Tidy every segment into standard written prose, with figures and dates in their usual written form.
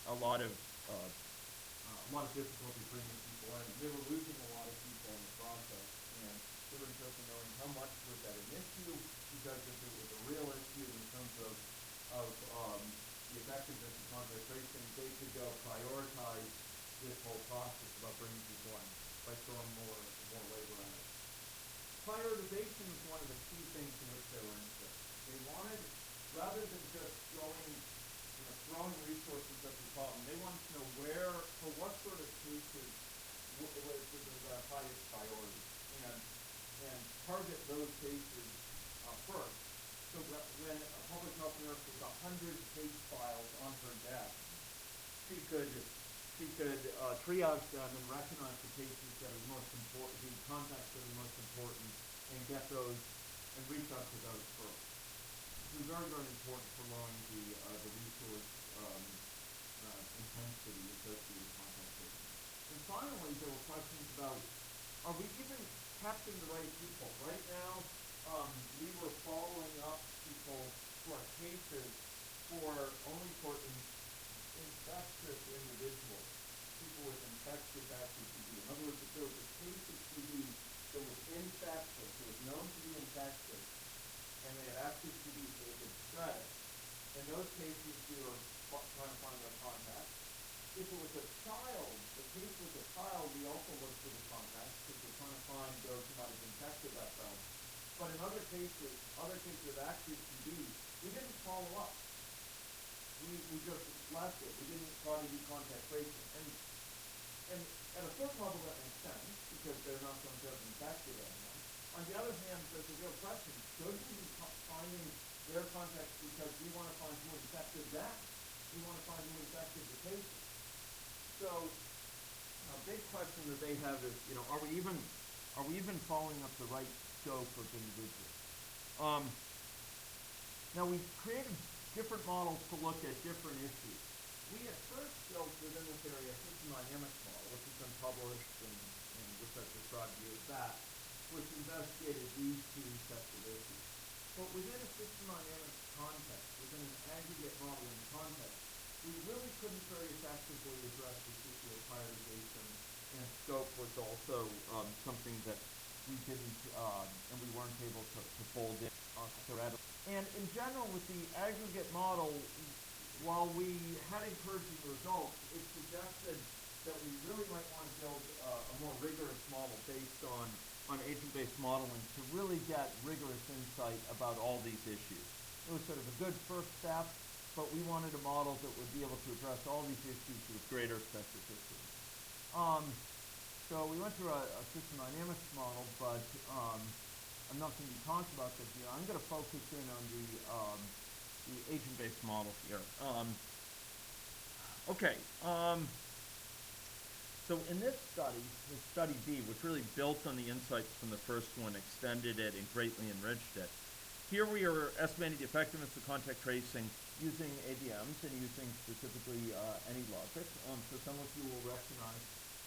a lot of difficulty bringing people in. They were losing a lot of people in the process, and they were interested in knowing how much was that an issue, because if it was a real issue in terms of the effectiveness of contact tracing, they could go prioritize this whole process about bringing people in by throwing more labor on it. Prioritization was one of the key things in which they were interested. They wanted, rather than just throwing resources at the problem, they wanted to know for what sort of cases was the highest priority, and target those cases first. So when a public health nurse was 100 case files on her desk, she could triage them and recognize the cases that are most important, the contacts that are most important, and get those and reach out to those first. This is very, very important for lowering the resource intensity associated with contact tracing. And finally, there were questions about, are we even capturing the right people? Right now, we were following up people who are cases only for infectious individuals, people with infectious active TB. In other words, if there was a case of TB that was infectious, it was known to be infectious, and they had active TB, so they could spread it. In those cases, we were trying to find their contacts. If it was a child, the case was a child, we also looked for the contacts, because we're trying to find those who might have infected that child. But in other cases of active TB, we didn't follow up. We just left it. We didn't try to do contact tracing. And at a certain level that makes sense, because they're not going to have infected anyone. On the other hand, there's a real question. Should we be finding their contacts because we want to find who infected them? We want to find who infected the cases. So a big question that they have is, are we even following up the right scope of individuals? Now we created different models to look at different issues. We at first built within this area a system dynamics model, which has been published and which I've described to you as that, which investigated these two sets of issues. But within a system dynamics context, within an aggregate modeling context, we really couldn't very effectively address this issue of prioritization, and scope was also something that we didn't, and we weren't able to fold in theoretically. And in general, with the aggregate model, while we had encouraging results, it suggested that we really might want to build a more rigorous model based on agent-based modeling to really get rigorous insight about all these issues. It was sort of a good first step, but we wanted a model that would be able to address all these issues with greater specificity. So we went through a system dynamics model, but I'm not going to be talking about this here. I'm going to focus in on the agent-based model here. So in this study B, which really built on the insights from the first one, extended it, and greatly enriched it. Here we are estimating the effectiveness of contact tracing using ABMs and using specifically any logic. So some of you will recognize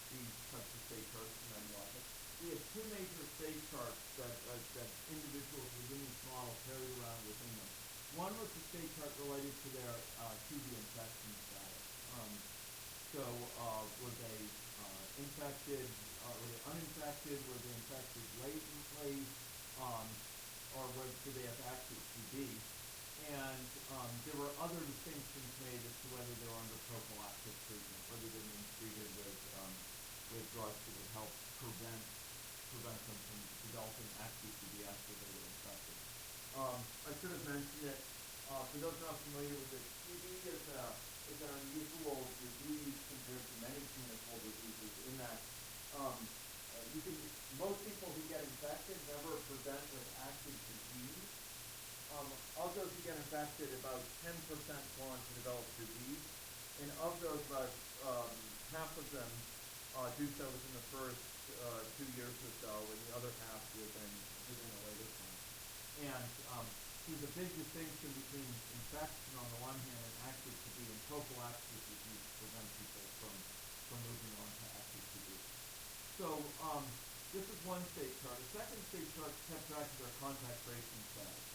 these types of state charts from any logic. We have two major state charts that individuals within this model carried around within them. One was the state chart related to their TB infection status. Were they infected, were they uninfected, were they infected latently, or did they have active TB? And there were other distinctions made as to whether they were under prophylactic treatment, whether they've been treated with drugs that would help prevent them from developing active TB after they were infected. I should have mentioned that for those not familiar with it, TB is an unusual disease compared to many communicable diseases in that most people who get infected never present with active disease. Of those who get infected, about 10% go on to develop disease, and of those, about half of them do so within the first 2 years or so, and the other half within a later time. And there's a big distinction between infection on the one hand and active TB, and prophylaxis is used to prevent people from moving on to active TB. So this is one state chart. A second state chart kept track of their contact tracing status.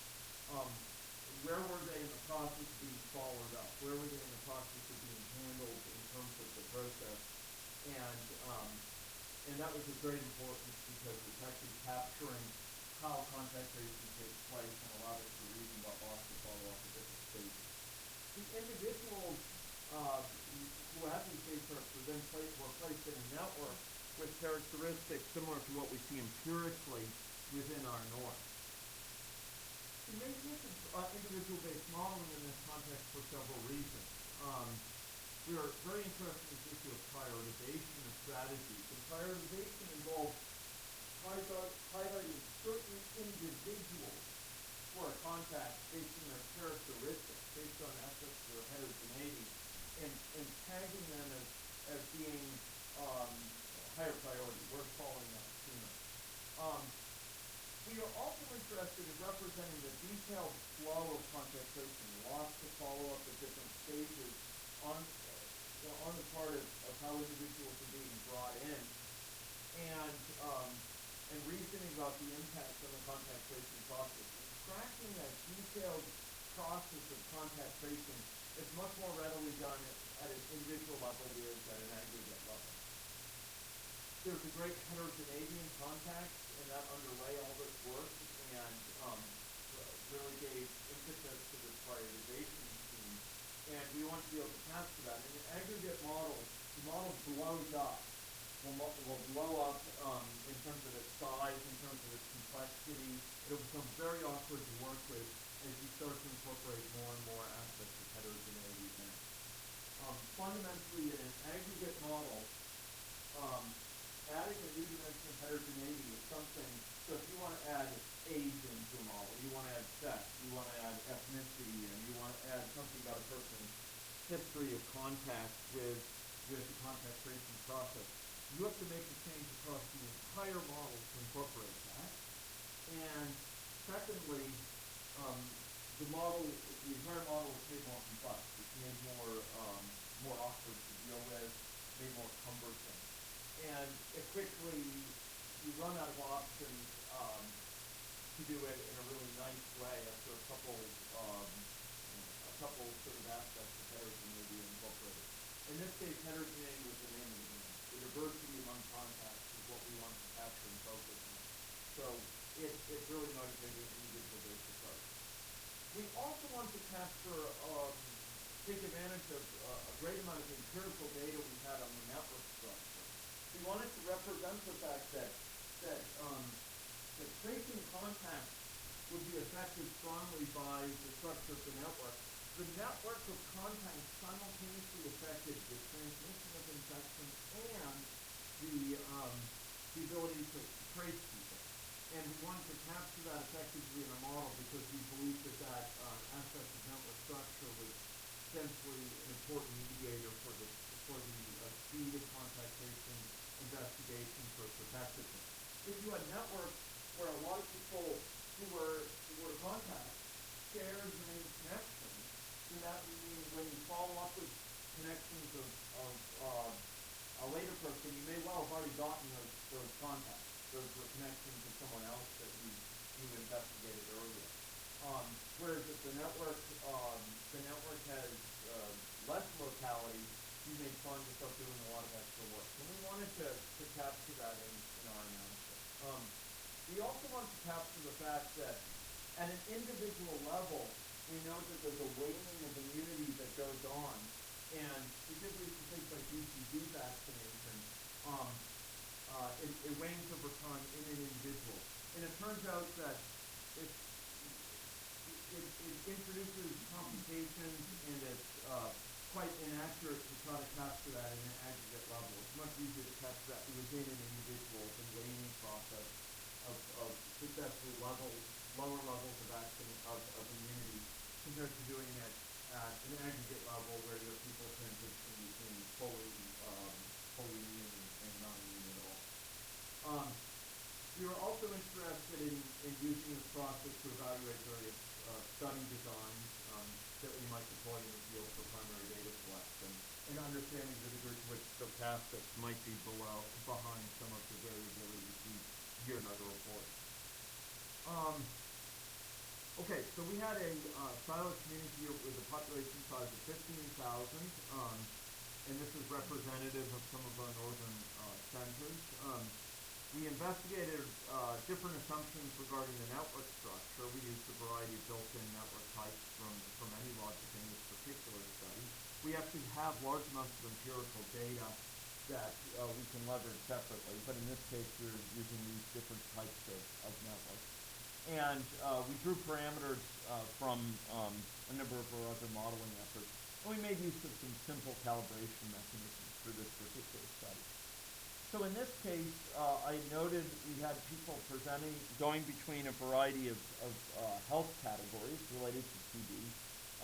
Where were they in the process of being followed up? Where were they in the process of being handled And that was of great importance because it's actually capturing how contact tracing takes place and allowed us to reason about loss of follow-up at different stages. The individuals who have these base pairs were placed in a network with characteristics similar to what we see empirically within our norm. We made use of individual-based modeling in this context for several reasons. We are very interested in this issue of prioritization of strategies. And prioritization involves highlighting certain individuals for a contact based on their characteristics, based on aspects of their heterogeneity, and tagging them as being higher priority, worth following up sooner. We are also interested in representing the detailed flow of contact tracing, loss to follow-up at different stages on the part of how individuals are being brought in, and reasoning about the impact on the contact tracing process. And tracking that detailed process of contact tracing is much more readily done at an individual level than it is at an aggregate level. There's a great heterogeneity in contacts, and that underlay all this work, and really gave impetus to this prioritization scheme. And we want to be able to capture that. In an aggregate model, the model blows up. Will blow up in terms of its size, in terms of its complexity. It'll become very awkward to work with as you start to incorporate more and more aspects of heterogeneity in it. Fundamentally, in an aggregate model, adding a new dimension of heterogeneity is something. So if you want to add age into a model, you want to add sex, you want to add ethnicity, and you want to add something about a person's history of contact with the contact tracing process, you have to make a change across the entire model to incorporate that. And secondly, the entire model is made more complex. It's made more awkward to deal with, made more cumbersome. And it quickly, you run out of options to do it in a really nice way after a couple sort of aspects of heterogeneity incorporated. In this case, heterogeneity was the name of the game. The diversity among contacts is what we want to capture and focus on. So it really motivated an individual-based approach. We also want to take advantage of a great amount of empirical data we had on the network structure. We wanted to represent the fact that tracing contacts would be affected strongly by the structure of the network. The network of contacts simultaneously affected the transmission of infection and the ability to trace people. And we wanted to capture that effectively in a model because we believed that aspect of network structure was essentially an important mediator for the speed of contact tracing investigation for its effectiveness. If you had networks where a lot of people who were contacts shared the same connections, then that would mean when you follow up with connections of a later person, you may well have already gotten those contacts. Those were connections of someone else that you investigated earlier. Whereas if the network has less locality, you may find yourself doing a lot of extra work. And we wanted to capture that in our analysis. We also want to capture the fact that at an individual level, we know that there's a waning of immunity that goes on, and particularly for things like BCG vaccination, it wanes over time in an individual. And it turns out that it introduces complications, and it's quite inaccurate to try to capture that in an aggregate level. It's much easier to capture that within an individual than waning process of successfully lower levels of immunity compared to doing it at an aggregate level where you have people transition between fully immune and non-immune at all. We were also interested in using this process to evaluate various study designs that we might deploy in the field for primary data collection, and understanding the degree to which stochastics might be behind some of the variability we see here in other reports. Okay, so we had a siloed community here with a population size of 15,000, and this is representative of some of our northern centers. We investigated different assumptions regarding the network structure. We used a variety of built-in network types from AnyLogic in this particular study. We actually have large amounts of empirical data that we can leverage separately, but in this case we're using these different types of networks. And we drew parameters from a number of our other modeling efforts, and we made use of some simple calibration mechanisms for this particular study. So in this case, I noted we had people presenting, going between a variety of health categories related to TB,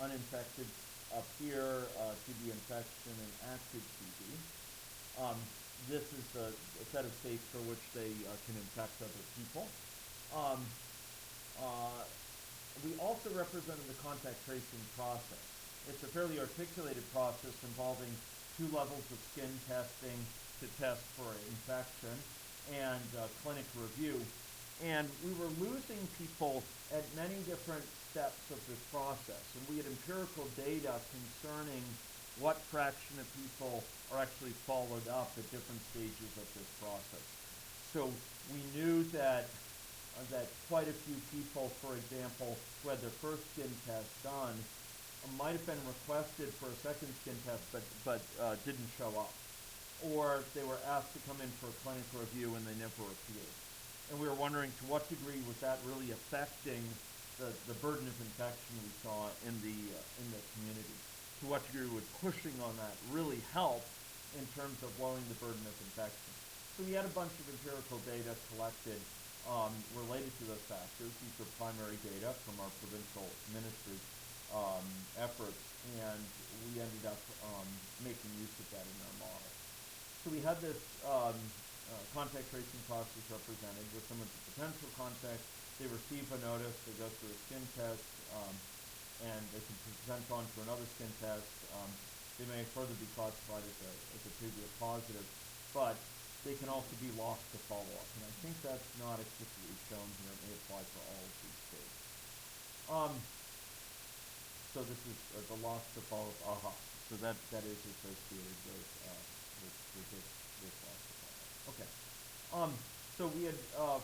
uninfected up here, TB infection, and active TB. This is a set of states for which they can infect other people. We also represented the contact tracing process. It's a fairly articulated process involving 2 levels of skin testing to test for infection and clinic review. And we were losing people at many different steps of this process. And we had empirical data concerning what fraction of people are actually followed up at different stages of this process. So we knew that quite a few people, for example, who had their first skin test done, might have been requested for a second skin test, but didn't show up. Or they were asked to come in for a clinic review and they never appeared. And we were wondering to what degree was that really affecting the burden of infection we saw in the community. To what degree would pushing on that really help in terms of lowering the burden of infection. So we had a bunch of empirical data collected related to those factors. These are primary data from our provincial ministry efforts, and we ended up making use of that in our model. So we had this contact tracing process represented with some of the potential contacts. They receive a notice, they go through a skin test, and they can present on to another skin test. They may further be classified as a previous positive, but they can also be lost to follow-up. And I think that's not explicitly shown here. It may apply for all of these states. So this is the loss to follow-up. So that is associated with this loss to follow-up. Okay. So we had,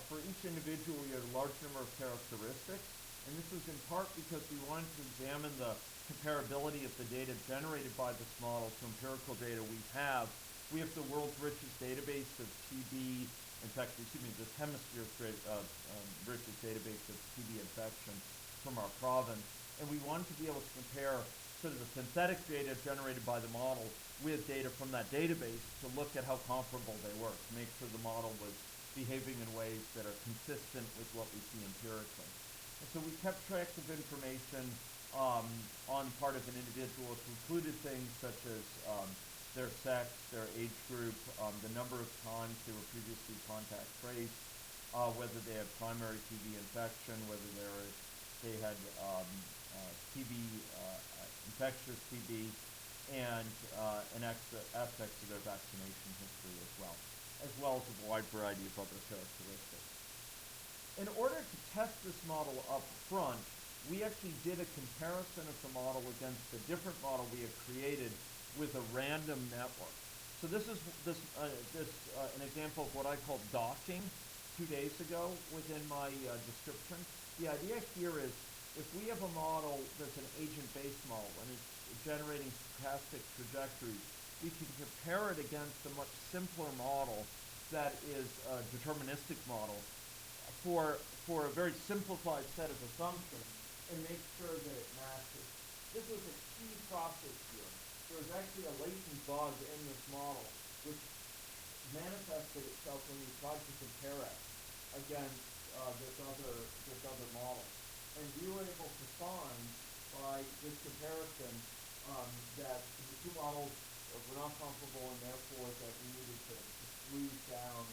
for each individual, we had a large number of characteristics. And this was in part because we wanted to examine the comparability of the data generated by this model to empirical data we have. We have the world's richest database of TB infection, this hemisphere's richest database of TB infection from our province. And we wanted to be able to compare sort of the synthetic data generated by the model with data from that database to look at how comparable they were, to make sure the model was behaving in ways that are consistent with what we see empirically. And so we kept track of information on part of an individual, which included things such as their sex, their age group, the number of times they were previously contact traced, whether they had primary TB infection, whether they had TB, infectious TB, and aspects of their vaccination history as well as a wide variety of other characteristics. In order to test this model up front, we actually did a comparison of the model against the different model we had created with a random network. So this is an example of what I called docking 2 days ago within my description. The idea here is if we have a model that's an agent-based model and it's generating stochastic trajectories, we can compare it against a much simpler model that is a deterministic model for a very simplified set of assumptions and make sure that it matches. This was a key process here. There was actually a latent bug in this model which manifested itself when we tried to compare it against this other model. And we were able to find by this comparison that the two models were not comparable, and therefore that we needed to squeeze down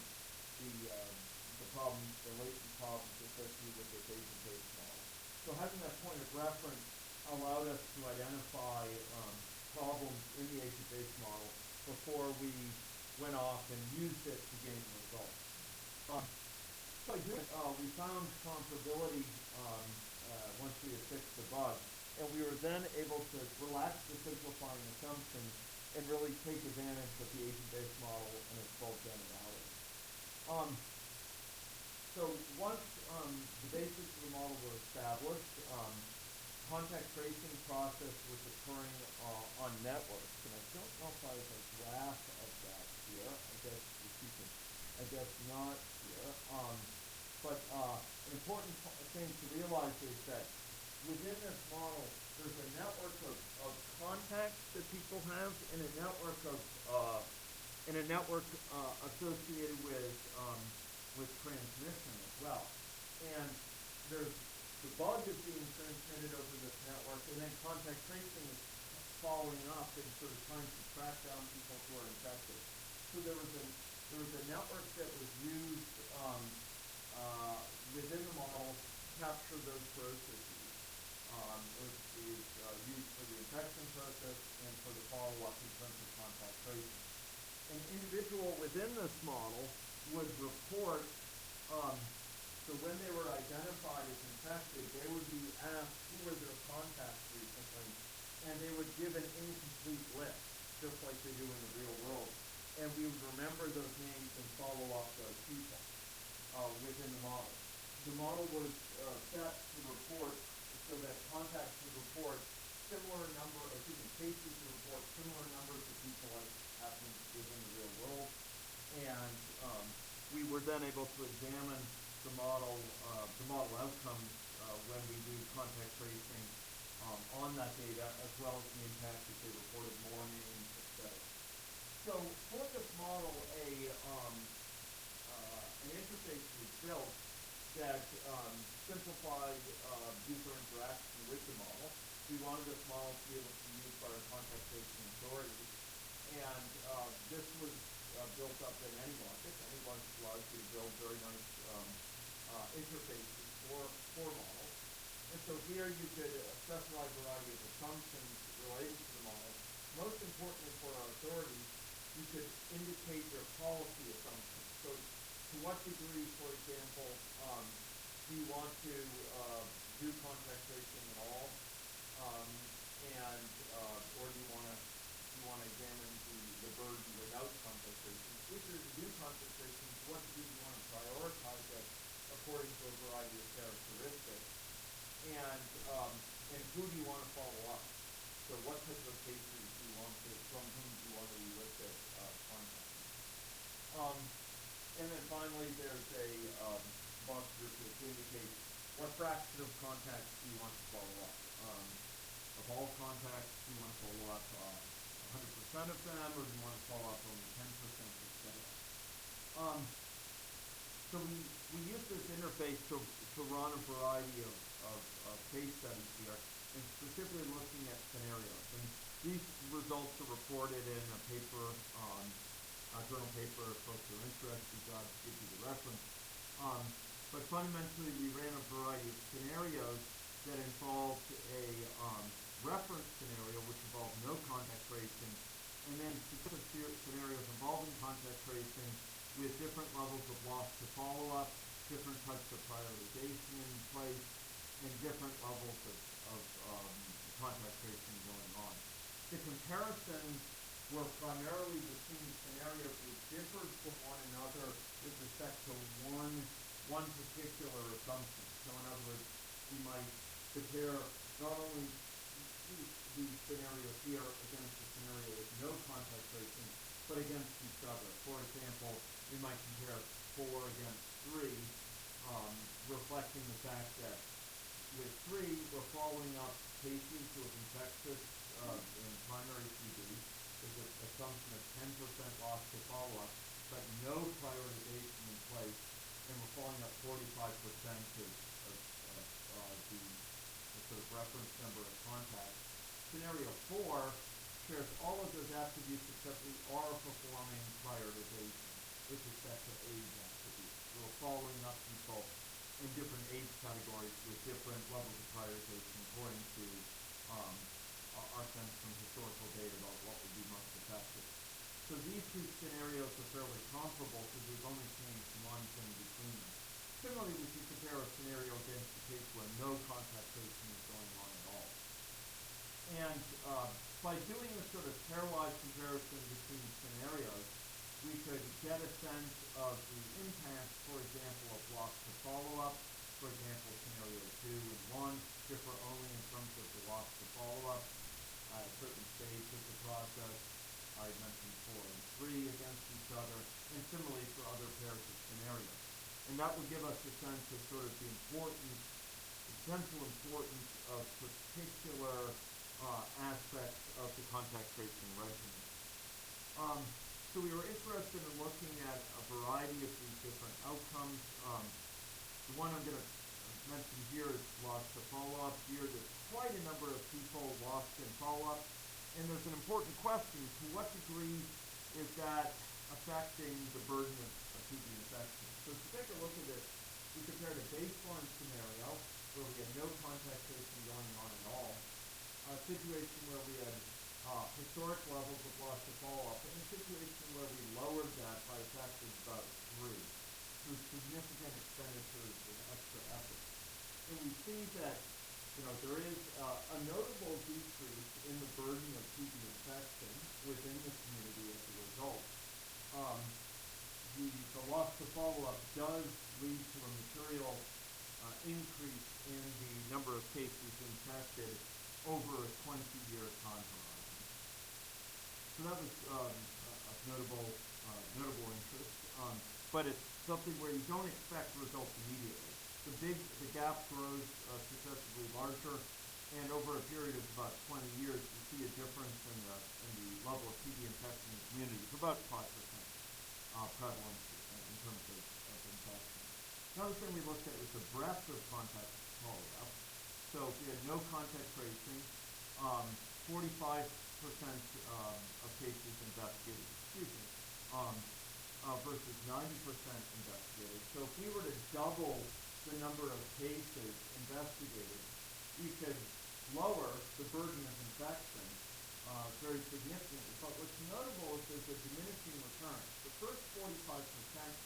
the problems, the latent problems associated with this agent-based model. So having that point of reference allowed us to identify problems in the agent-based model before we went off and used it to gain results. By doing it, we found comparability once we had fixed the bug, and we were then able to relax the simplifying assumptions and really take advantage of the agent-based model and its full generality. Um, so once the basics of the model were established, contact tracing process was occurring on networks, and I don't know if I have a graph of that here. I guess not here. But an important thing to realize is that within this model, there's a network of contacts that people have, and a network of associated with transmission as well. And there's the bug is being transmitted over this network, and then contact tracing is following up and sort of trying to track down people who are infected. So there was a network that was used within the model to capture those processes. It was used for the infection process and for the follow-up in terms of contact tracing. An individual within this model would report, so when they were identified as infected, they would be asked who were their contacts recently, and they would give an incomplete list, just like they do in the real world. And we would remember those names and follow up those people within the model. The model was set to report so that contacts would report similar number of cases to report similar numbers of people as happened within the real world. And we were then able to examine the model outcomes when we do contact tracing on that data, as well as the impact if they reported more names, etc. So for this model, an interface was built that simplified user interaction with the model. We wanted this model to be able to be used by our contact tracing authorities, and this was built up in AnyLogic. AnyLogic allows you to build very nice interfaces for models. And so here you could specify a variety of assumptions related to the model. Most importantly for our authorities, you could indicate your policy assumptions. So to what degree, for example, do you want to do contact tracing at all, or do you want to examine the burden without contact tracing? If you're to do contact tracing, to what degree do you want to prioritize it according to a variety of characteristics? And who do you want to follow up? So what types of cases do you want to, from whom do you want to elicit contact? And then finally, there's a box here to indicate what fraction of contacts do you want to follow up. Of all contacts, do you want to follow up 100% of them, or do you want to follow up only 10%, etc.? So we use this interface to run a variety of case studies here, and specifically looking at scenarios. And these results are reported in a paper, a journal paper, if folks are interested, I'll give you the reference. But fundamentally, we ran a variety of scenarios that involved a reference scenario, which involved no contact tracing, and then specific scenarios involving contact tracing with different levels of loss to follow-up, different types of prioritization in place, and different levels of contact tracing going on. The comparisons were primarily between scenarios which differed from one another with respect to one particular assumption. So in other words, we might compare not only the scenario here against the scenario with no contact tracing, but against each other. For example, we might compare 4 against 3, reflecting the fact that with 3, we're following up cases who have infectious in primary TB. There's an assumption of 10% loss to follow-up, but no prioritization in place, and we're following up 45% of the sort of reference number of contacts. Scenario 4 shares all of those attributes except we are performing prioritization with respect to age attributes. We're following up people in different age categories with different levels of prioritization according to our sense from historical data about what would be most effective. So these two scenarios are fairly comparable because we've only changed one thing between them. Similarly, we can compare a scenario against a case where no contact tracing is going on at all. And by doing a sort of pairwise comparison between scenarios, we could get a sense of the impact, for example, of loss to follow-up. For example, scenario 2 and 1 differ only in terms of the loss to follow-up at a certain stage of the process. I mentioned 4 and 3 against each other, and similarly for other pairs of scenarios. And that would give us a sense of sort of the potential importance of particular aspects of the contact tracing regimen. So we were interested in looking at a variety of these different outcomes. The one I'm going to mention here is loss to follow-up. Here, there's quite a number of people lost in follow-up, and there's an important question: to what degree is that affecting the burden of TB infection? So to take a look at this, we compared a baseline scenario where we had no contact tracing going on at all, a situation where we had historic levels of loss to follow-up, and a situation where we lowered that by a factor of about 3 through significant expenditures and extra effort. And we see that there is a notable decrease in the burden of TB infection within the community as a result. The loss to follow-up does lead to a material increase in the number of cases infected over a 20-year time horizon. So that was of notable interest, but it's something where you don't expect results immediately. The gap grows successively larger, and over a period of about 20 years, you see a difference in the level of TB infection in the community of about 5% prevalence in terms of infection. Another thing we looked at was the breadth of contact follow-up. So if we had no contact tracing, 45% of cases investigated, versus 90% investigated. So if we were to double the number of cases investigated, we could lower the burden of infection very significantly. But what's notable is there's a diminishing return. The first 45%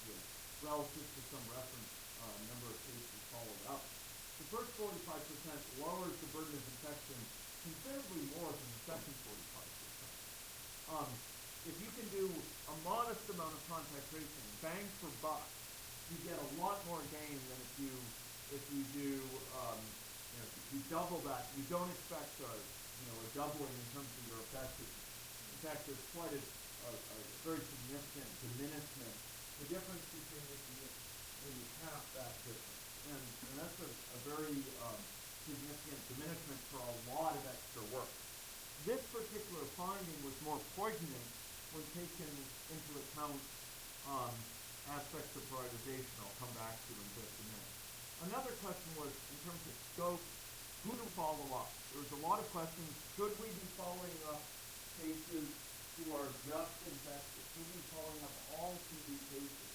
here, relative to some reference number of cases followed up, the first 45% lowers the burden of infection considerably more than the second 45%. If you can do a modest amount of contact tracing, bang for buck, you get a lot more gain than if you do if you double that. You don't expect a doubling in terms of your effectiveness. In fact, there's quite a very significant diminishment. The difference between this and you half that difference, and that's a very significant diminishment for a lot of extra work. This particular finding was more poignant when taken into account aspects of prioritization I'll come back to in just a minute. Another question was, in terms of scope, who to follow up? There was a lot of questions. Should we be following up cases who are just infected? Should we be following up all TB cases?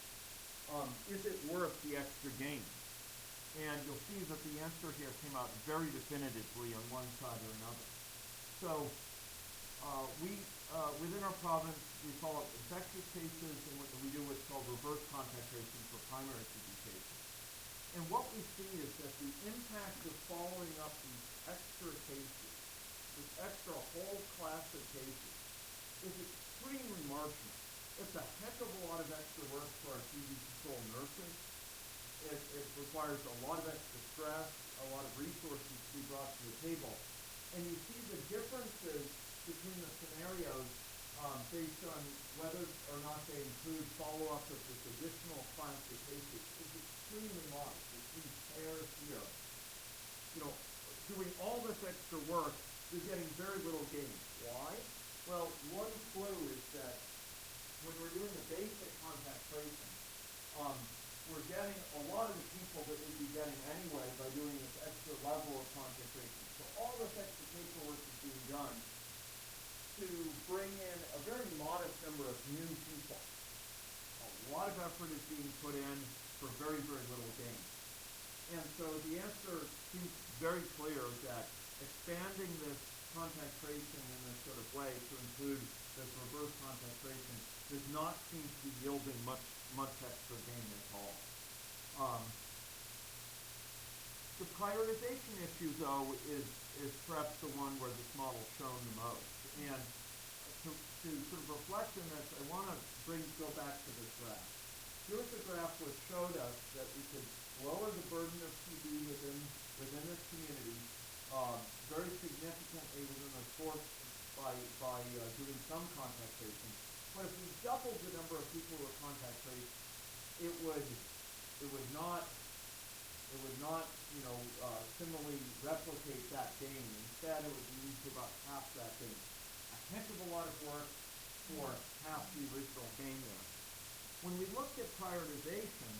Is it worth the extra gain? And you'll see that the answer here came out very definitively on one side or another. So within our province, we follow up infectious cases, and we do what's called reverse contact tracing for primary TB cases. And what we see is that the impact of following up these extra cases, this extra whole class of cases, is extremely marginal. It's a heck of a lot of extra work for our TB control nurses. It requires a lot of extra stress, a lot of resources to be brought to the table. And you see the differences between the scenarios based on whether or not they include follow-up of this additional class of cases is extremely modest. It's these pairs here. Doing all this extra work, you're getting very little gain. Why? Well, one clue is that when we're doing the basic contact tracing, we're getting a lot of the people that we'd be getting anyway by doing this extra level of contact tracing. So all this extra paperwork is being done to bring in a very modest number of new people. A lot of effort is being put in for very, very little gain. And so the answer seems very clear that expanding this contact tracing in this sort of way to include this reverse contact tracing does not seem to be yielding much extra gain at all. The prioritization issue, though, is perhaps the one where this model's shown the most. And to sort of reflect on this, I want to go back to this graph. Here's a graph which showed us that we could lower the burden of TB within this community very significantly within the course by doing some contact tracing. But if we doubled the number of people who were contact traced, it would not similarly replicate that gain. Instead, it would lead to about half that gain. A heck of a lot of work for half the original gain there. When we looked at prioritization,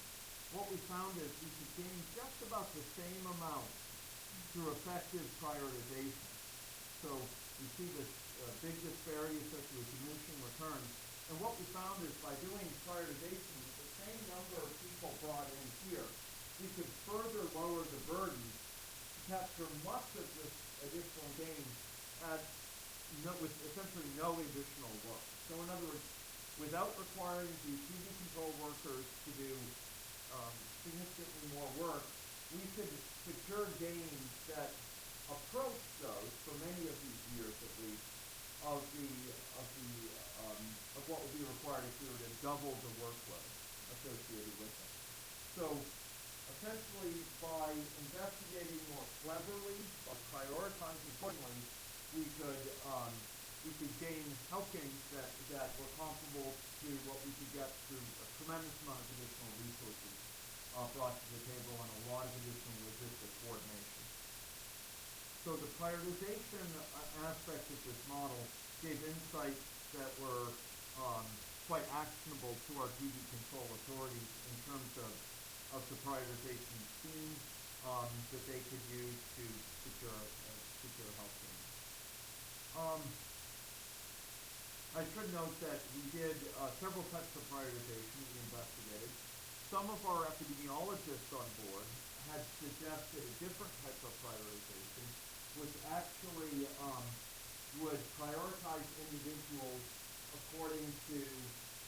what we found is we could gain just about the same amount through effective prioritization. So you see this big disparity associated with diminishing returns. And what we found is by doing prioritization with the same number of people brought in here, we could further lower the burden to capture much of this additional gain with essentially no additional work. So in other words, without requiring the TB control workers to do significantly more work, we could secure gains that approach those for many of these years at least of what would be required if we were to double the workload associated with it. So essentially, by investigating more cleverly, by prioritizing accordingly, we could gain health gains that were comparable to what we could get through a tremendous amount of additional resources brought to the table and a lot of additional logistic coordination. So the prioritization aspect of this model gave insights that were quite actionable to our duty control authorities in terms of the prioritization scheme that they could use to secure health gains. I should note that we did several types of prioritization we investigated. Some of our epidemiologists on board had suggested a different type of prioritization, which actually would prioritize individuals according to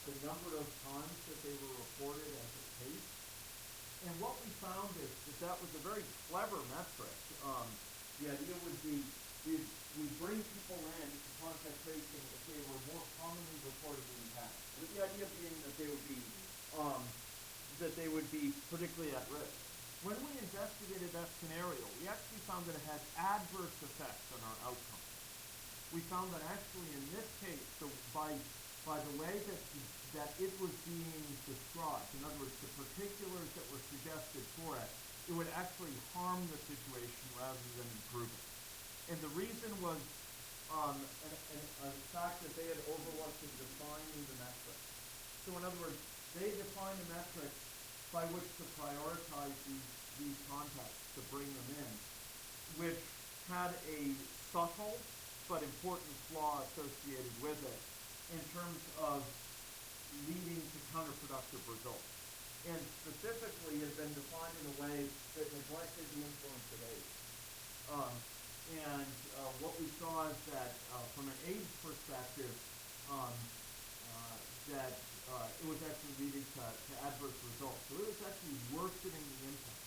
the number of times that they were reported as a case. And what we found is that was a very clever metric. The idea would be we bring people in to contact tracing if they were more commonly reported in the past, with the idea being that they would be particularly at risk. When we investigated that scenario, we actually found that it had adverse effects on our outcomes. We found that actually in this case, so by the way that it was being described, in other words, the particulars that were suggested for it, it would actually harm the situation rather than improve it. And the reason was a fact that they had overlooked in defining the metric. So in other words, they defined a metric by which to prioritize these contacts, to bring them in, which had a subtle but important flaw associated with it in terms of leading to counterproductive results. And specifically has been defined in a way that neglected the influence of age. What we saw is that from an age perspective, that it was actually leading to adverse results. So it was actually worsening the impact.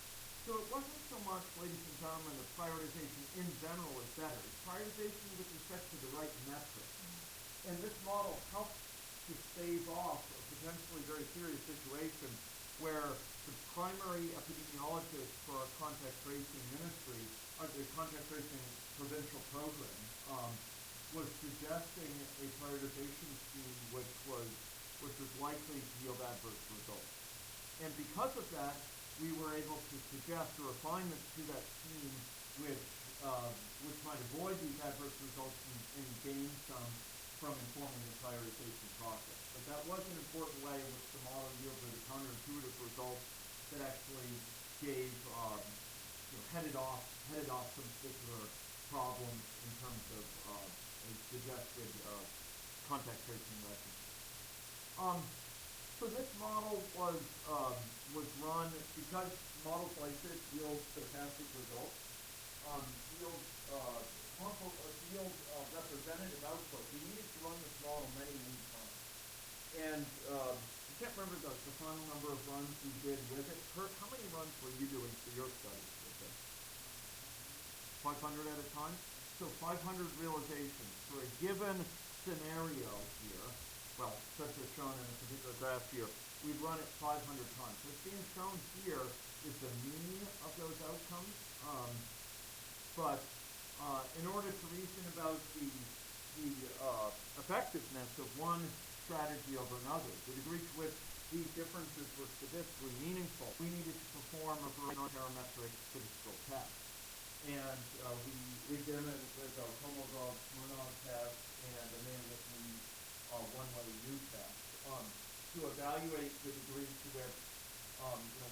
So it wasn't so much, ladies and gentlemen, that prioritization in general is better. It's prioritization with respect to the right metric. And this model helps to stave off a potentially very serious situation where the primary epidemiologist for our contact tracing ministry, or the contact tracing provincial program, was suggesting a prioritization scheme which was likely to yield adverse results. And because of that, we were able to suggest a refinement to that scheme which might avoid these adverse results and gain some from informing the prioritization process. But that was an important way in which the model yielded counterintuitive results that actually gave headed off some particular problems in terms of a suggested contact tracing regimen. So this model was run because models like this yield stochastic results, yield representative output. We needed to run this model many times. And I can't remember the final number of runs we did with it. Kurt, how many runs were you doing for your studies with it? 500 at a time? So 500 realizations for a given scenario here, well, such as shown in a particular graph here, we'd run it 500 times. What's being shown here is the mean of those outcomes. But in order to reason about the effectiveness of one strategy over another, the degree to which these differences were statistically meaningful, we needed to perform a variety of parametric statistical tests. And we did it with a Kolmogorov-Smirnov test and a manually one-way U test to evaluate the degree to which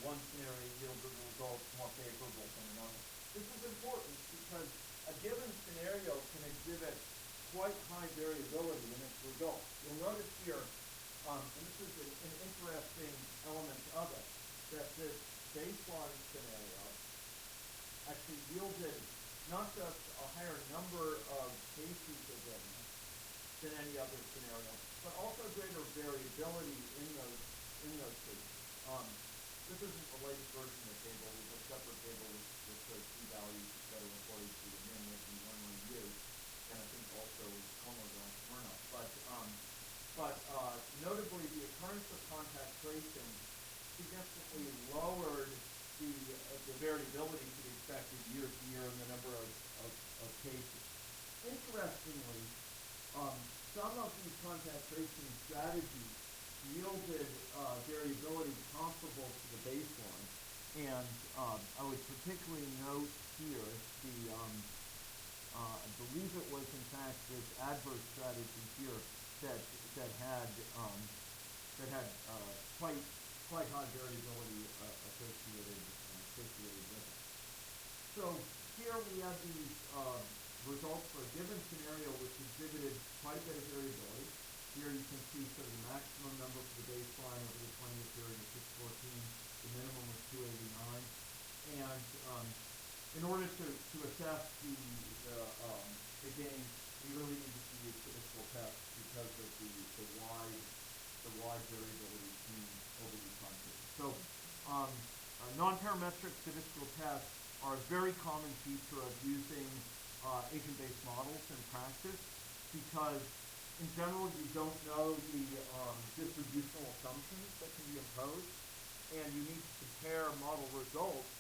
one scenario yielded results more favorable than another. This is important because a given scenario can exhibit quite high variability in its results. You'll notice here, and this is an interesting element of it, that this baseline scenario actually yielded not just a higher number of cases of illness than any other scenario, but also greater variability in those cases. This isn't the latest version of the table. We have a separate table with shows p-values that are reported to the manually one-way U, and I think also Kolmogorov-Smirnov. But notably, the occurrence of contact tracing significantly lowered the variability to be expected year to year in the number of cases. Interestingly, some of these contact tracing strategies yielded variability comparable to the baseline, and I would particularly note here I believe it was in fact this adverse strategy here that had quite high variability associated with it. So here we have these results for a given scenario which exhibited quite a bit of variability. Here you can see sort of the maximum number for the baseline over the 20-year period of 614. The minimum was 289. And in order to assess the gain, we really need to use statistical tests because of the wide variability seen over these time periods. So non-parametric statistical tests are a very common feature of using agent-based models in practice because in general you don't know the distributional assumptions that can be imposed, and you need to compare model results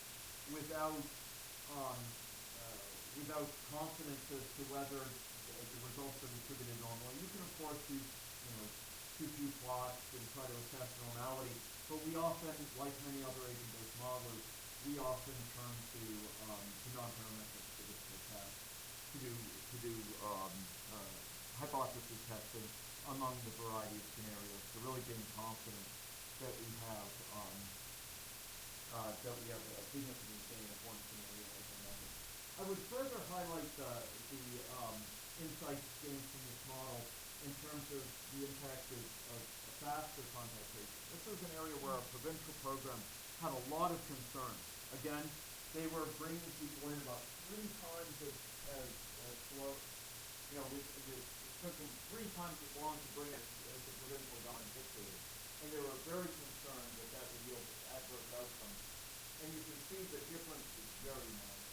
without confidence as to whether the results are distributed normally. You can of course use 2Q plots and try to assess normality, but we often, like many other agent-based modelers, we often turn to non-parametric statistical tests to do hypothesis testing among the variety of scenarios to really gain confidence that we have a significant gain of one scenario over another. I would further highlight the insights gained from this model in terms of the impact of faster contact tracing. This was an area where our provincial program had a lot of concerns. Again, they were bringing people in about 3 times as slow. It took them 3 times as long to bring it as the provincial government dictated. And they were very concerned that would yield adverse outcomes. And you can see the difference is very minor.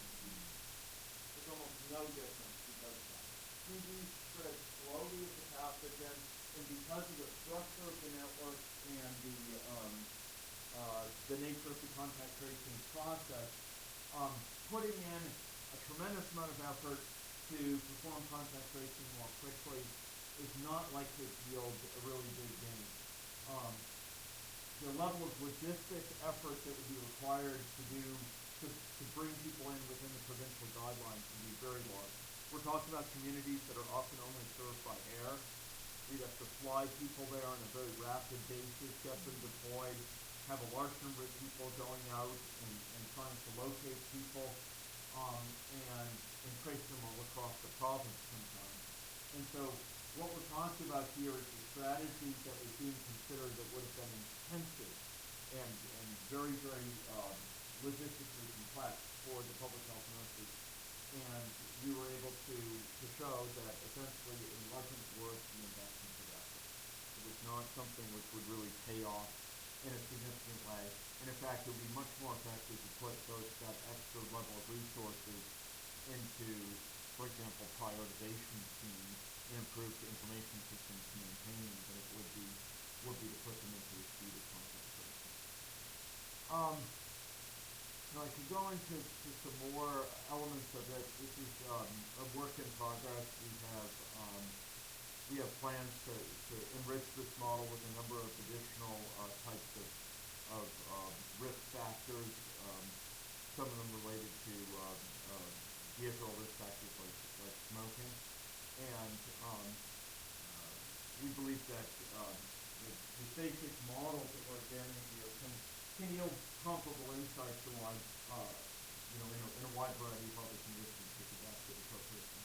There's almost no difference because of that. TB spreads slowly as a pathogen, and because of the structure of the network and the nature of the contact tracing process, putting in a tremendous amount of effort to perform contact tracing more quickly is not likely to yield a really big gain. The level of logistic effort that would be required to bring people in within the provincial guidelines would be very large. We're talking about communities that are often only served by air. We'd have to fly people there on a very rapid basis, get them deployed, have a large number of people going out and trying to locate people, and trace them all across the province sometimes. And so what we're talking about here is a strategy that was being considered that would have been intensive and very, very logistically complex for the public health nurses. And we were able to show that essentially it wasn't worth the investment of effort. It was not something which would really pay off in a significant way. And in fact, it would be much more effective to put that extra level of resources into for example, prioritization schemes and improved information systems to maintain them than it would be to put them into a suite of contact tracing. Now I could go into some more elements of it. This is a work in progress. We have plans to enrich this model with a number of additional types of risk factors, some of them related to behavioral risk factors like smoking. And we believe that the basic models that we're examining here can yield comparable insights to in a wide variety of other conditions, such as vascular hypertension.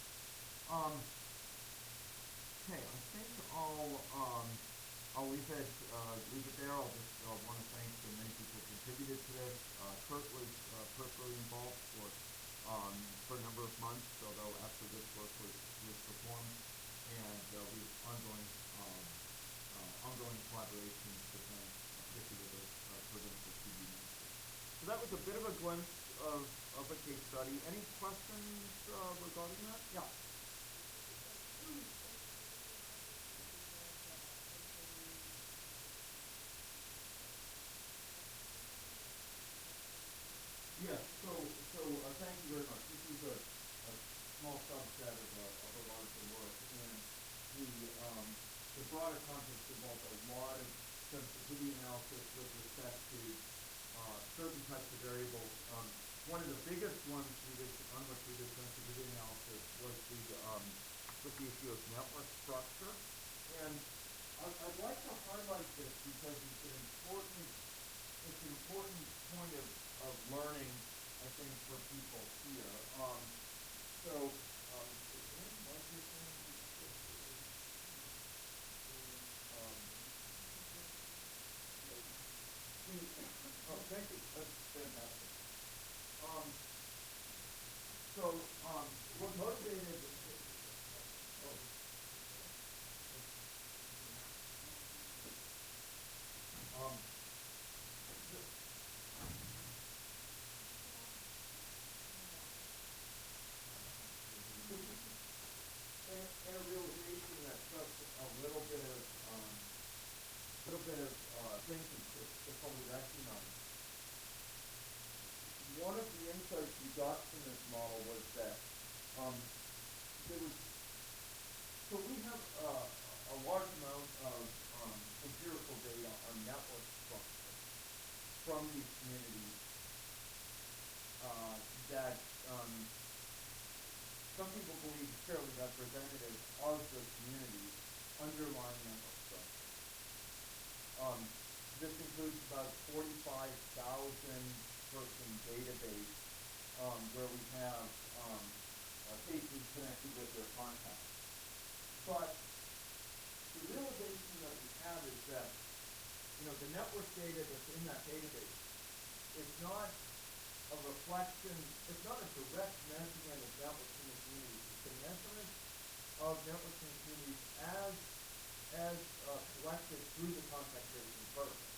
Okay, I think I'll leave it there. I'll just want to thank the many people who contributed to this. Kurt was personally involved for a number of months, although after this work was performed, and we have ongoing collaboration with them, particularly with the program for Speediness. So that was a bit of a glimpse of a case study. Any questions regarding that? Yeah. Yes, so thank you very much. This is a small subset of a larger work, and the broader context involves a lot of sensitivity analysis with respect to certain types of variables. One of the biggest ones on which we did sensitivity analysis was the issue of network structure, and I'd like to highlight this because it's an important point of learning, I think, for people here. Thank you. That's fantastic. What motivated? And a realization that took a little bit of thinking to fully recognize. One of the insights we got from this model was that we have a large amount of empirical data on network structure from these communities that some people believe is fairly representative of the community's underlying network structure. This includes about 45,000 person database where we have cases connected with their contacts. But the realization that we have is that the network data that's in that database is not a reflection, it's not a direct measurement of networks in the community. It's a measurement of networks in the community as collected through the contact tracing protocol.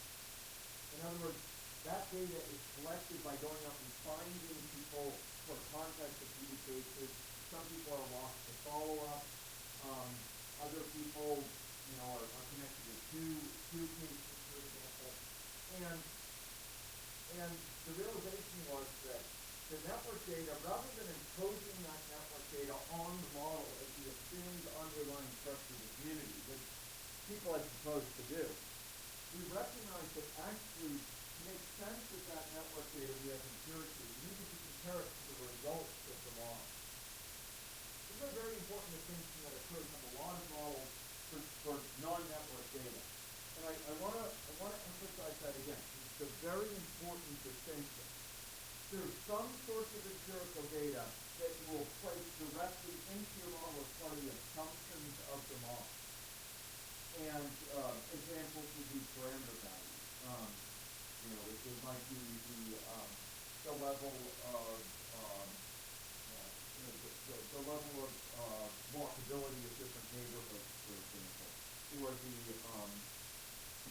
In other words, that data is collected by going out and finding people for contact communications. Some people are lost to follow-up. Other people, are connected to two cases, for example. And the realization was that the network data, rather than imposing that network data on the model as the assumed underlying structure of the community, which people are supposed to do, we recognize that actually to make sense of that network data we have empirically, we need to compare it to the results of the model. This is a very important distinction that occurs in a lot of models for non-network data. And I want to emphasize that again. It's a very important distinction. There's some source of empirical data that you will place directly into your model as part of the assumptions of the model. And examples would be parameter values. It might be the level of the level of walkability of different neighborhoods, for example, or the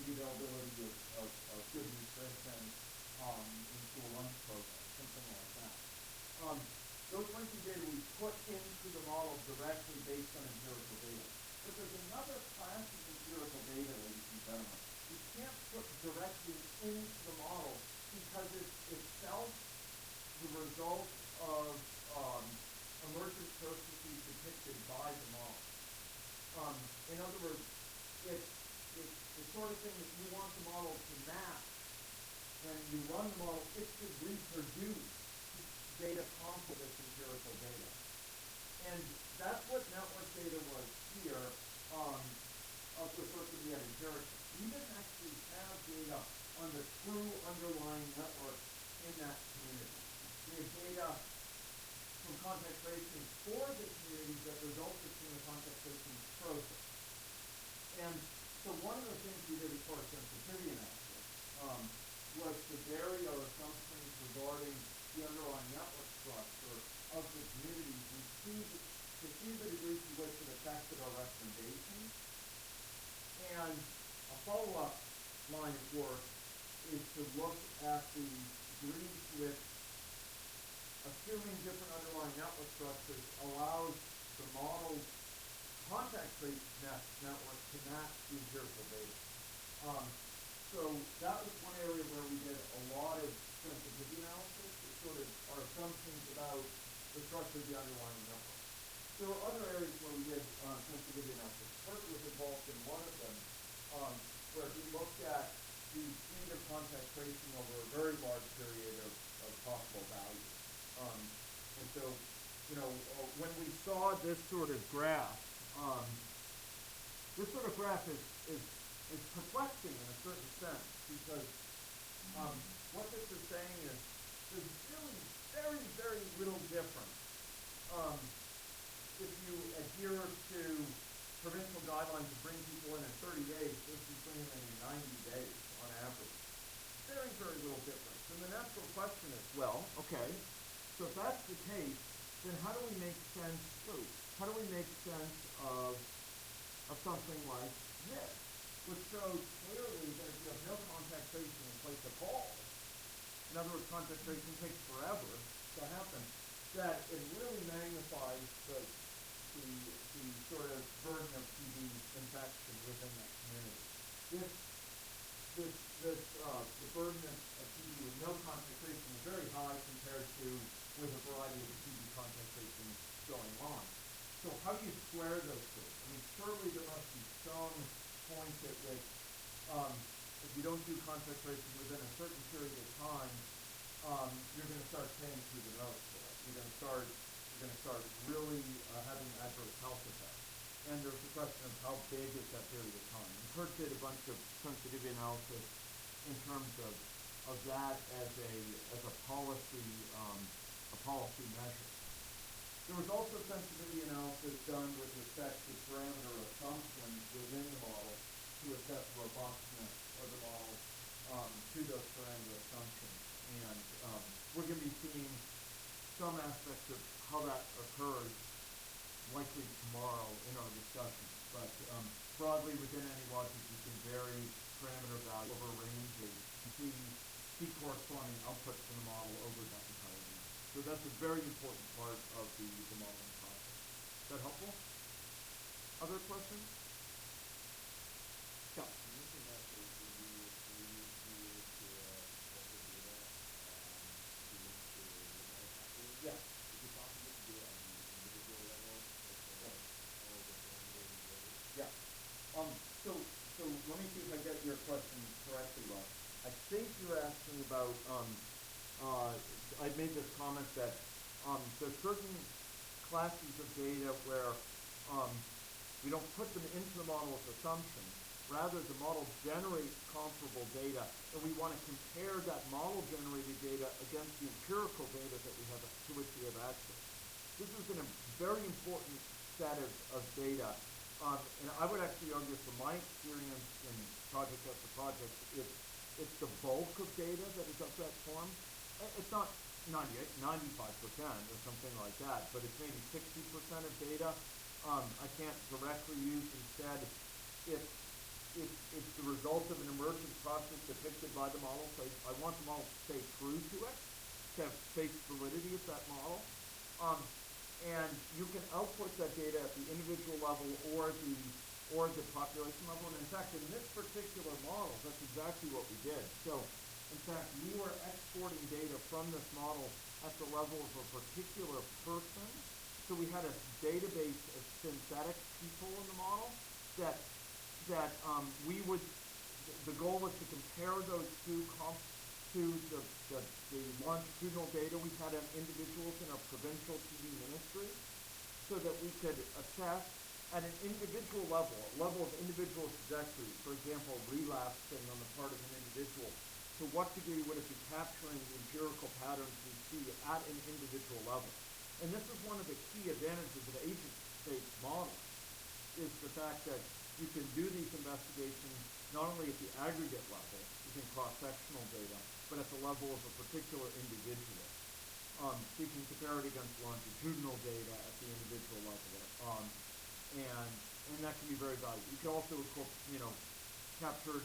availability of good nutrition in school lunch programs, something like that. Those might be data we put into the model directly based on empirical data. But there's another class of empirical data, ladies and gentlemen, you can't put directly into the model because it's itself the result of emergent processes depicted by the model. In other words, it's the sort of thing that you want the model to map. When you run the model, it should reproduce data comparable to empirical data. And that's what network data was here, referred to be an empirical. We didn't actually have data on the true underlying network in that community. We had data from contact tracing for the communities that resulted from the contact tracing process. And so one of the things we did as part of sensitivity analysis was to vary our assumptions regarding the underlying network structure of the communities and to see the degree to which it affected our recommendations. And a follow-up line of work is to look at the degree to which assuming different underlying network structures allows the model's contact trace network to match the empirical data. So that was one area where we did a lot of sensitivity analysis, sort of our assumptions about the structure of the underlying network. There were other areas where we did sensitivity analysis. Kurt was involved in one of them, where he looked at the speed of contact tracing over a very large period of possible values. And so, when we saw this sort of graph, is perplexing in a certain sense because what this is saying is there's really very, very little difference if you adhere to provincial guidelines to bring people in 30 days versus bringing them in 90 days on average. Very, very little difference. And the natural question is, well, okay, so if that's the case, then how do we make sense of something like this, which shows clearly that if you have no contact tracing in place at all, in other words, contact tracing takes forever to happen, that it really magnifies the sort of burden of TB infection within that community. The burden of TB with no contact tracing is very high compared to with a variety of TB contact tracing going on. So how do you square those two? I mean, surely there must be some point at which, if you don't do contact tracing within a certain period of time, you're going to start paying through the nose for it. You're going to start really having adverse health effects. And there's the question of how big is that period of time. And Kurt did a bunch of sensitivity analysis in terms of that as a policy measure. There was also sensitivity analysis done with respect to parameter assumptions within the model to assess robustness of the model to those parameter assumptions. And we're going to be seeing some aspects of how that occurs likely tomorrow in our discussion. But broadly within any logic, you can vary parameter value over ranges and see corresponding outputs from the model over that entire range. So that's a very important part of the modeling process. Is that helpful? Other questions? Yeah. You mentioned that we use to also data to link to the model pathways. Yeah. Is it possible to do it at the individual level, like all the parameters together? Yeah. So let me see if I get your question correctly, Rob. I think you're asking about, I made this comment that there's certain classes of data where we don't put them into the model as assumptions. Rather, the model generates comparable data, and we want to compare that model-generated data against the empirical data that we have to which we have access. This is a very important set of data, and I would actually argue from my experience in project after project, it's the bulk of data that is of that form. It's not 95% or something like that, but it's maybe 60% of data I can't directly use. Instead, it's the result of an emergent process depicted by the model. So I want the model to stay true to it, to have face validity of that model. and you can output that data at the individual level or the population level. And in fact, in this particular model, that's exactly what we did. So, in fact, we were exporting data from this model at the level of a particular person. So we had a database of synthetic people in the model that we would. The goal was to compare those to the longitudinal data we had on individuals in our provincial TB ministry, so that we could assess at an individual level, a level of individual trajectory, for example, relapsing on the part of an individual, to what degree would it be capturing the empirical patterns we see at an individual level. And this is one of the key advantages of agent-based modeling, is the fact that you can do these investigations not only at the aggregate level, using cross-sectional data, but at the level of a particular individual. So you can compare it against longitudinal data at the individual level, and that can be very valuable. You can also, capture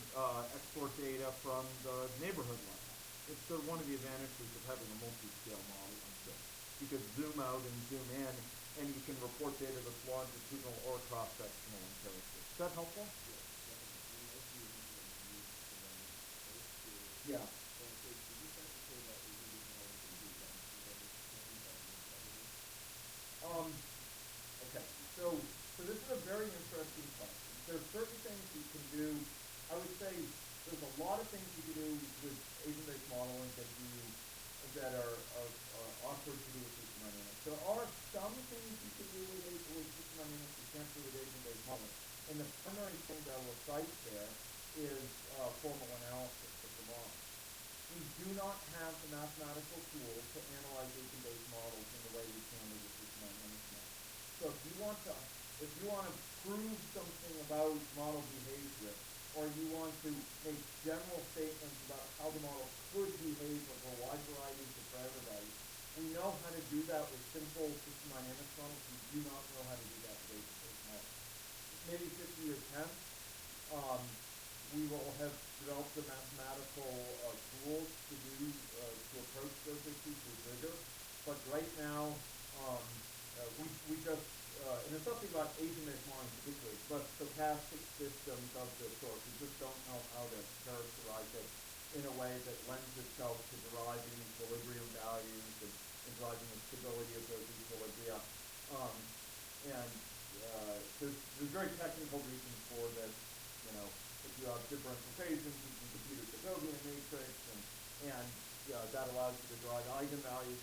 export data from the neighborhood level. It's one of the advantages of having a multi-scale model like this. You could zoom out and zoom in, and you can report data that's longitudinal or cross-sectional in character. Is that helpful? Yes, definitely. And also you mentioned that you use the dynamic approach to. Yeah. So did you start to say that agent-based modeling can do that endemic things that make evidence? Okay, so this is a very interesting question. There's certain things you can do. I would say there's a lot of things you can do with agent-based modeling that are awkward to do with system dynamics. There are some things you can do with system dynamics you can't do with agent-based modeling. And the primary thing that I will cite there is formal analysis of the model. We do not have the mathematical tools to analyze agent-based models in the way we can with the system dynamics model. So if you want to prove something about model behavior, or you want to make general statements about how the model could behave over a wide variety of parameter values, we know how to do that with simple system dynamics models. We do not know how to do that with agent-based models. Maybe 50 years hence, we will have developed the mathematical tools to approach those issues with rigor. But right now, we just and it's nothing about agent-based modeling particularly, but stochastic systems of this sort. We just don't know how to characterize it in a way that lends itself to deriving equilibrium values and deriving the stability of those equilibria. There's very technical reasons for this. If you have differential equations, you can compute a Jacobian matrix, and that allows you to derive eigenvalues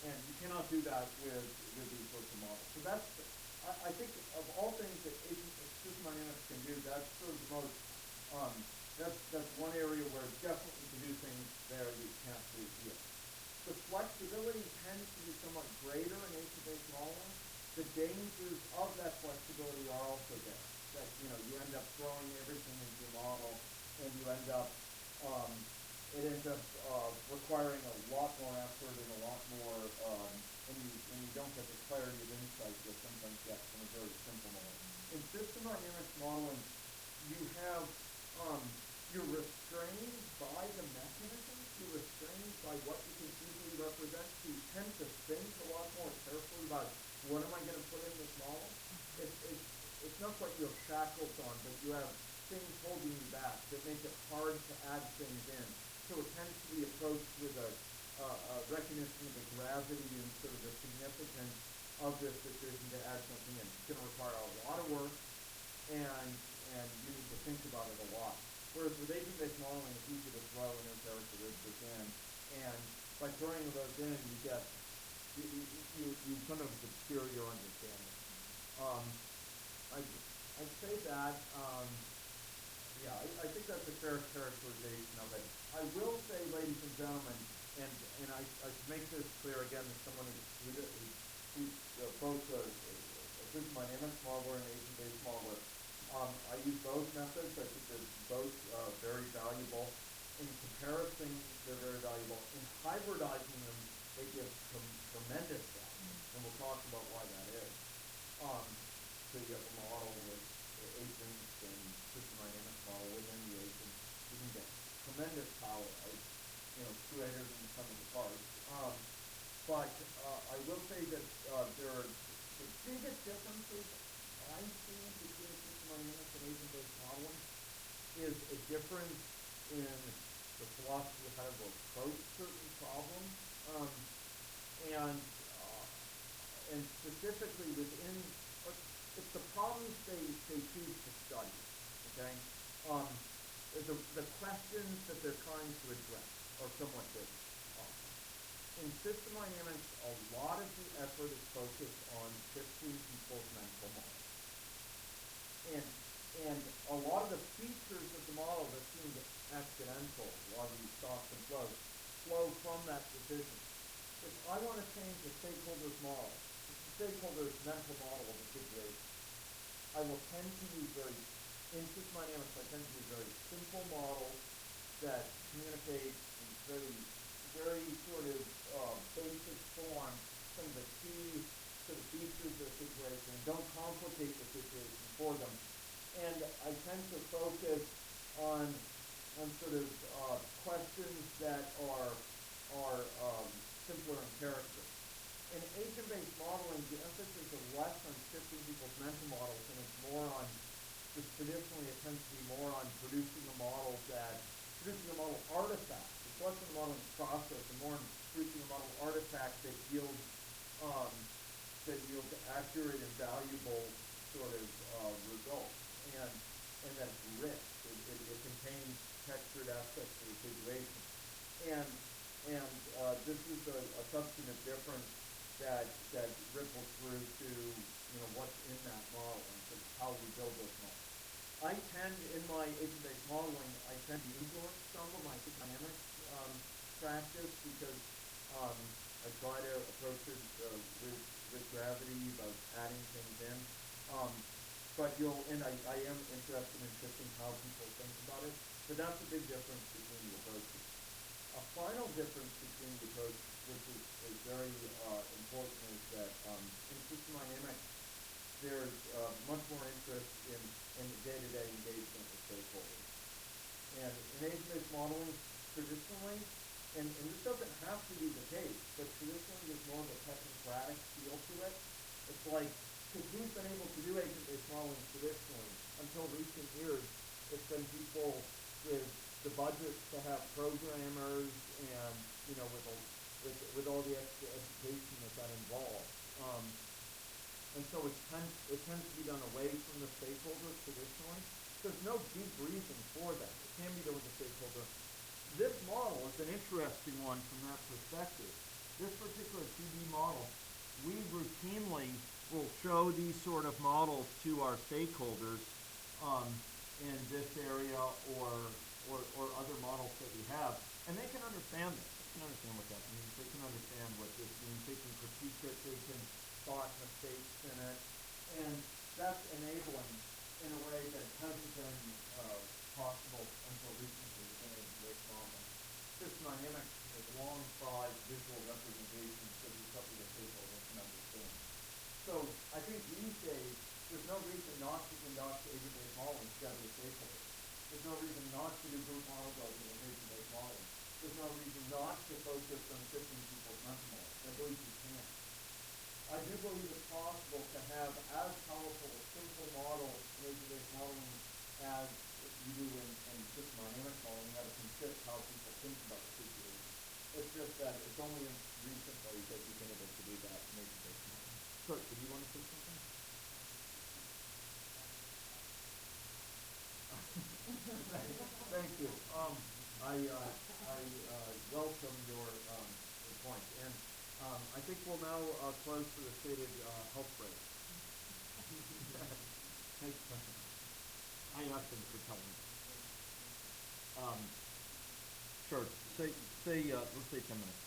and you cannot do that with these sorts of models. So I think of all things that system dynamics can do, that's sort of the most that's one area where it definitely can do things there that you can't do here. The flexibility tends to be somewhat greater in agent-based modeling. The dangers of that flexibility are also there. That you end up throwing everything into your model, and you end up requiring a lot more effort and a lot more, and you don't get the clarity of insight you sometimes get from a very simple model. In system dynamics modeling, you're restrained by the mechanisms, you're restrained by what you can easily represent, so you tend to think a lot more carefully about what am I going to put in this model. It's not like you have shackles on, but you have things holding you back that make it hard to add things in. So it tends to be approached with a recognition of the gravity and sort of the significance of this decision to add something in. It's going to require a lot of work, and you need to think about it a lot. Whereas with agent-based modeling, it's easy to throw in new characteristics in, and by throwing those in, you get you kind of obscure your understanding. I'd say that. I think that's a fair characterization of it. I will say, ladies and gentlemen, and I should make this clear again as someone who's both a system dynamics modeler and agent-based modeler. I use both methods. I think they're both very valuable. In comparison, they're very valuable. In hybridizing them, they give tremendous value, and we'll talk about why that is. So you have a model with agents and system dynamics model within the agents. You can get tremendous power out, greater than the sum of the parts. but I will say that there are the biggest differences I'm seeing between system dynamics and agent-based modeling is a difference in the philosophy of how to approach certain problems, and specifically within it's the problems they choose to study. Okay, um, the questions that they're trying to address are somewhat different. In system dynamics, a lot of the effort is focused on shifting people's mental models. And a lot of the features of the model that seem accidental, a lot of these stops and flow from that decision. If I want to change the stakeholder's model, the stakeholder's mental model of a situation, I will tend to use in system dynamics, I tend to use very simple models that communicate in very sort of basic form some of the key sort of features of the situation and don't complicate the situation for them. And I tend to focus on sort of questions that are simpler in character. In agent-based modeling, the emphasis is less on shifting people's mental models, and it's more on, just traditionally it tends to be more on producing a model artifact. It's less in the modeling process and more in producing a model artifact that yields accurate and valuable sort of results, and that's rich. It contains textured aspects of the situation, and this is a substantive difference that ripples through to what's in that model and sort of how we build those models. I tend, in my agent-based modeling, to influence some of my system dynamics practice because I try to approach it with gravity about adding things in. But I am interested in shifting how people think about it. But that's a big difference between the approaches. A final difference between the approaches, which is very important, is that in system dynamics, there's much more interest in the day-to-day engagement with stakeholders. And in agent-based modeling, traditionally, and this doesn't have to be the case, but traditionally there's more of a technocratic feel to it. It's like, because we've been able to do agent-based modeling traditionally, until recent years, it's been people with the budget to have programmers and, with all the extra education that involves. And so it tends to be done away from the stakeholder traditionally. There's no deep reason for that. It can be done with the stakeholder. This model is an interesting one from that perspective. This particular 2D model, we routinely will show these sort of models to our stakeholders in this area or other models that we have, and they can understand this. They can understand what that means. They can understand what this means. They can critique it. They can spot mistakes in it, and that's enabling in a way that hasn't been possible until recently within agent-based modeling. System dynamics has long tried visual representations that do something that stakeholders can understand. So I think these days there's no reason not to conduct agent-based modeling together with stakeholders. There's no reason not to do group model building with agent-based modeling. There's no reason not to focus on shifting people's mental models. I believe you can. I do believe it's possible to have as powerful a simple model in agent-based modeling as you do in system dynamics modeling, that it can shift how people think about the situation. It's just that it's only recently that you've been able to do that in agent-based modeling. Kurt, did you want to say something? Thank you. I welcome your point, and I think we'll now close for the stated health break. Thanks. I asked him for telling me. Sure. Let's say 10 minutes.